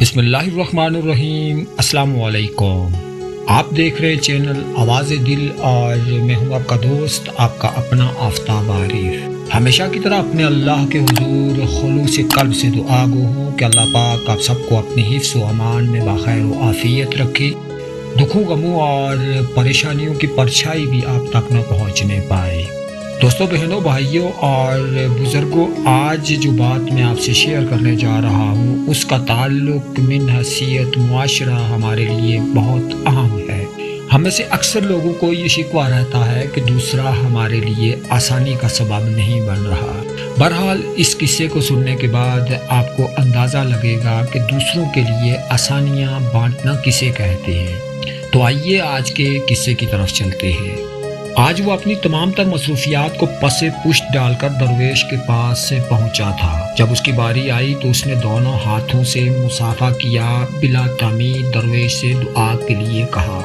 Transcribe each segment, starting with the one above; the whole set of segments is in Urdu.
بسم اللہ الرحمن الرحیم۔ السلام علیکم۔ آپ دیکھ رہے چینل آواز دل اور میں ہوں آپ کا دوست، آپ کا اپنا آفتاب عارف۔ ہمیشہ کی طرح اپنے اللہ کے حضور خلوص قلب سے دعا گو ہوں کہ اللہ پاک آپ سب کو اپنی حفظ و امان میں باخیر و عافیت رکھے، دکھوں غموں اور پریشانیوں کی پرچھائی بھی آپ تک نہ پہنچنے پائے۔ دوستوں، بہنوں، بھائیوں اور بزرگوں، آج جو بات میں آپ سے شیئر کرنے جا رہا ہوں اس کا تعلق من حیثیت معاشرہ ہمارے لیے بہت اہم ہے۔ ہم میں سے اکثر لوگوں کو یہ شکوہ رہتا ہے کہ دوسرا ہمارے لیے آسانی کا سبب نہیں بن رہا۔ بہرحال اس قصے کو سننے کے بعد آپ کو اندازہ لگے گا کہ دوسروں کے لیے آسانیاں بانٹنا کسے کہتے ہیں۔ تو آئیے آج کے قصے کی طرف چلتے ہیں۔ آج وہ اپنی تمام تر مصروفیات کو پس پشت ڈال کر درویش کے پاس سے پہنچا تھا۔ جب اس کی باری آئی تو اس نے دونوں ہاتھوں سے مصافحہ کیا، بلا تمید درویش سے دعا کے لیے کہا۔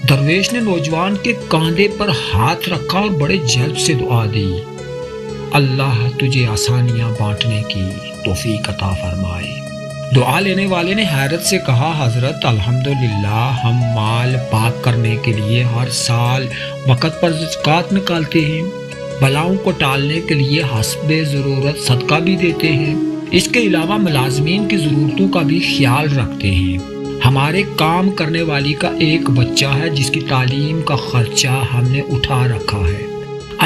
درویش نے نوجوان کے کاندھے پر ہاتھ رکھا اور بڑے جلد سے دعا دی، اللہ تجھے آسانیاں بانٹنے کی توفیق عطا فرمائے۔ دعا لینے والے نے حیرت سے کہا، حضرت الحمدللہ، ہم مال پاک کرنے کے لیے ہر سال وقت پر زکوٰۃ نکالتے ہیں، بلاؤں کو ٹالنے کے لیے حسب ضرورت صدقہ بھی دیتے ہیں، اس کے علاوہ ملازمین کی ضرورتوں کا بھی خیال رکھتے ہیں۔ ہمارے کام کرنے والی کا ایک بچہ ہے جس کی تعلیم کا خرچہ ہم نے اٹھا رکھا ہے۔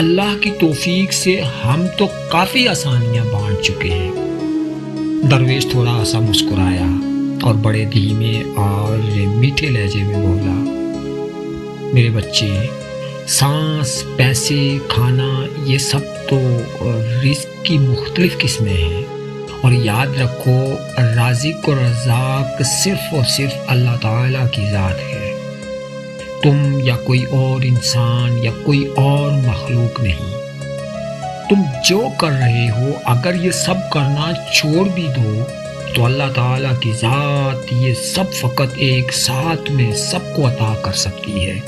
اللہ کی توفیق سے ہم تو کافی آسانیاں بانٹ چکے ہیں۔ درویش تھوڑا سا مسکرایا اور بڑے دھیمے اور میٹھے لہجے میں بولا، میرے بچے، سانس، پیسے، کھانا، یہ سب تو رزق کی مختلف قسمیں ہیں، اور یاد رکھو رازق و رزاق صرف اور صرف اللہ تعالیٰ کی ذات ہے، تم یا کوئی اور انسان یا کوئی اور مخلوق نہیں۔ تم جو کر رہے ہو اگر یہ سب کرنا چھوڑ بھی دو تو اللہ تعالیٰ کی ذات یہ سب فقط ایک ساتھ میں سب کو عطا کر سکتی ہے۔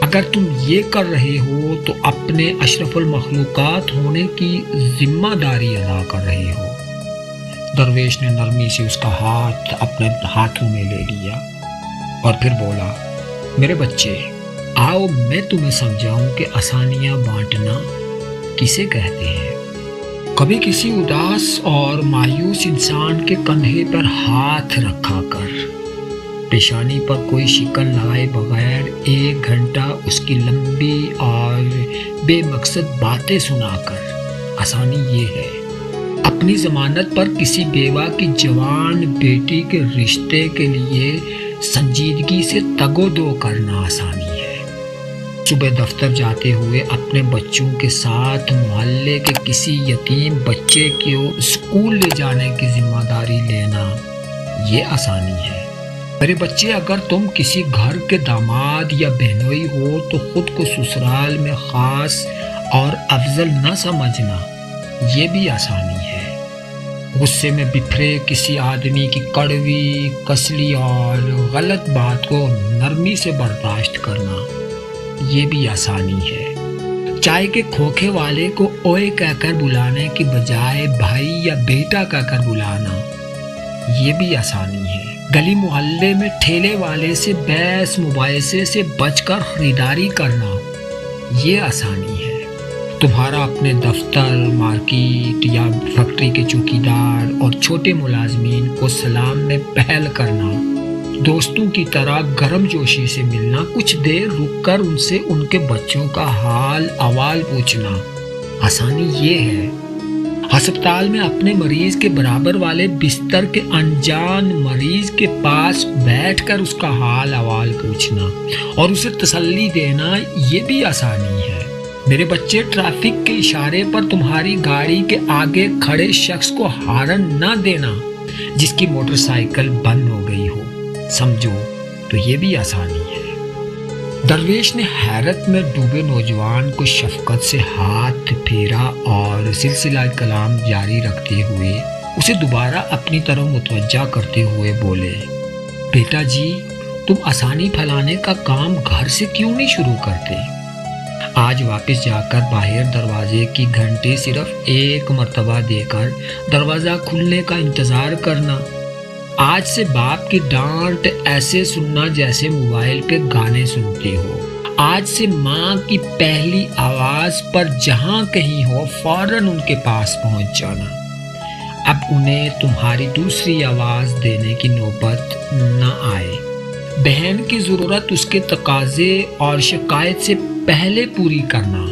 اگر تم یہ کر رہے ہو تو اپنے اشرف المخلوقات ہونے کی ذمہ داری ادا کر رہے ہو۔ درویش نے نرمی سے اس کا ہاتھ اپنے ہاتھوں میں لے لیا اور پھر بولا، میرے بچے، آؤ میں تمہیں سمجھاؤں کہ آسانیاں بانٹنا کسے کہتے ہیں۔ کبھی کسی اداس اور مایوس انسان کے کندھے پر ہاتھ رکھا کر، پیشانی پر کوئی شکن لگائے بغیر 1 گھنٹہ اس کی لمبی اور بے مقصد باتیں سنا کر، آسانی یہ ہے۔ اپنی ضمانت پر کسی بیوہ کی جوان بیٹی کے رشتے کے لیے سنجیدگی سے تگ و دو کرنا آسانی ہے۔ صبح دفتر جاتے ہوئے اپنے بچوں کے ساتھ محلے کے کسی یتیم بچے کو اسکول لے جانے کی ذمہ داری لینا، یہ آسانی ہے۔ میرے بچے، اگر تم کسی گھر کے داماد یا بہنوئی ہو تو خود کو سسرال میں خاص اور افضل نہ سمجھنا، یہ بھی آسانی ہے۔ غصے میں بپھرے کسی آدمی کی کڑوی، کسلی اور غلط بات کو نرمی سے برداشت کرنا، یہ بھی آسانی ہے۔ چائے کے کھوکھے والے کو اوئے کہہ کر بلانے کی بجائے بھائی یا بیٹا کہہ کر بلانا، یہ بھی آسانی ہے۔ گلی محلے میں ٹھیلے والے سے بحث مباحثے سے بچ کر خریداری کرنا، یہ آسانی ہے۔ تمہارا اپنے دفتر، مارکیٹ یا فیکٹری کے چوکیدار اور چھوٹے ملازمین کو سلام میں پہل کرنا، دوستوں کی طرح گرم جوشی سے ملنا، کچھ دیر رک کر ان سے ان کے بچوں کا حال احوال پوچھنا، آسانی یہ ہے۔ ہسپتال میں اپنے مریض کے برابر والے بستر کے انجان مریض کے پاس بیٹھ کر اس کا حال احوال پوچھنا اور اسے تسلی دینا، یہ بھی آسانی ہے۔ میرے بچے، ٹریفک کے اشارے پر تمہاری گاڑی کے آگے کھڑے شخص کو ہارن نہ دینا جس کی موٹر سائیکل بند ہو گئی ہو، سمجھو تو یہ بھی آسانی ہے۔ درویش نے حیرت میں ڈوبے نوجوان کو شفقت سے ہاتھ پھیرا اور سلسلہ کلام جاری رکھتے ہوئے اسے دوبارہ اپنی طرف متوجہ کرتے ہوئے بولے، بیٹا جی، تم آسانی پھیلانے کا کام گھر سے کیوں نہیں شروع کرتے؟ آج واپس جا کر باہر دروازے کی گھنٹی صرف 1 مرتبہ دے کر دروازہ کھلنے کا انتظار کرنا، آج سے باپ کی ڈانٹ ایسے سننا جیسے موبائل پہ گانے سنتی ہو۔ آج سے ماں کی پہلی آواز پر جہاں کہیں ہو فوراً ان کے پاس پہنچ جانا۔ اب انہیں تمہاری دوسری آواز دینے کی نوبت نہ آئے۔ بہن کی ضرورت اس کے تقاضے اور شکایت سے پہلے پوری کرنا۔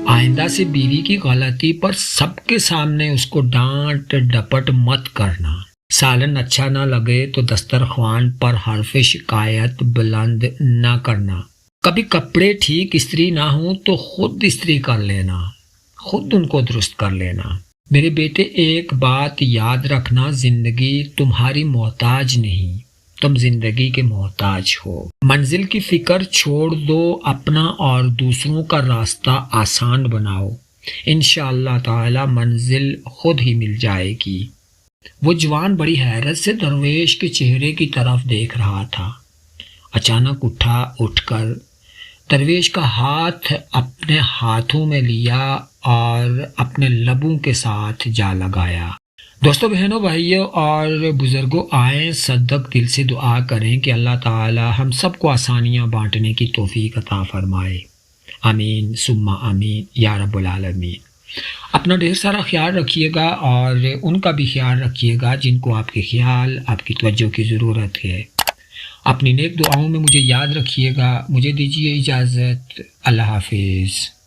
آئندہ سے بیوی کی غلطی پر سب کے سامنے اس کو ڈانٹ ڈپٹ مت کرنا۔ سالن اچھا نہ لگے تو دسترخوان پر حرف شکایت بلند نہ کرنا۔ کبھی کپڑے ٹھیک استری نہ ہوں تو خود استری کر لینا، خود ان کو درست کر لینا۔ میرے بیٹے ایک بات یاد رکھنا، زندگی تمہاری محتاج نہیں، تم زندگی کے محتاج ہو۔ منزل کی فکر چھوڑ دو، اپنا اور دوسروں کا راستہ آسان بناؤ۔ انشاءاللہ تعالی منزل خود ہی مل جائے گی۔ وہ جوان بڑی حیرت سے درویش کے چہرے کی طرف دیکھ رہا تھا۔ اچانک اٹھ کر درویش کا ہاتھ اپنے ہاتھوں میں لیا اور اپنے لبوں کے ساتھ جا لگایا۔ دوستو، بہنوں، بھائیوں اور بزرگوں، آئیں صدق دل سے دعا کریں کہ اللہ تعالی ہم سب کو آسانیاں بانٹنے کی توفیق عطا فرمائے۔ آمین ثم آمین یا رب العالمین۔ اپنا ڈھیر سارا خیال رکھیے گا اور ان کا بھی خیال رکھیے گا جن کو آپ کے خیال، آپ کی توجہ کی ضرورت ہے۔ اپنی نیک دعاؤں میں مجھے یاد رکھیے گا۔ مجھے دیجیے اجازت۔ اللہ حافظ۔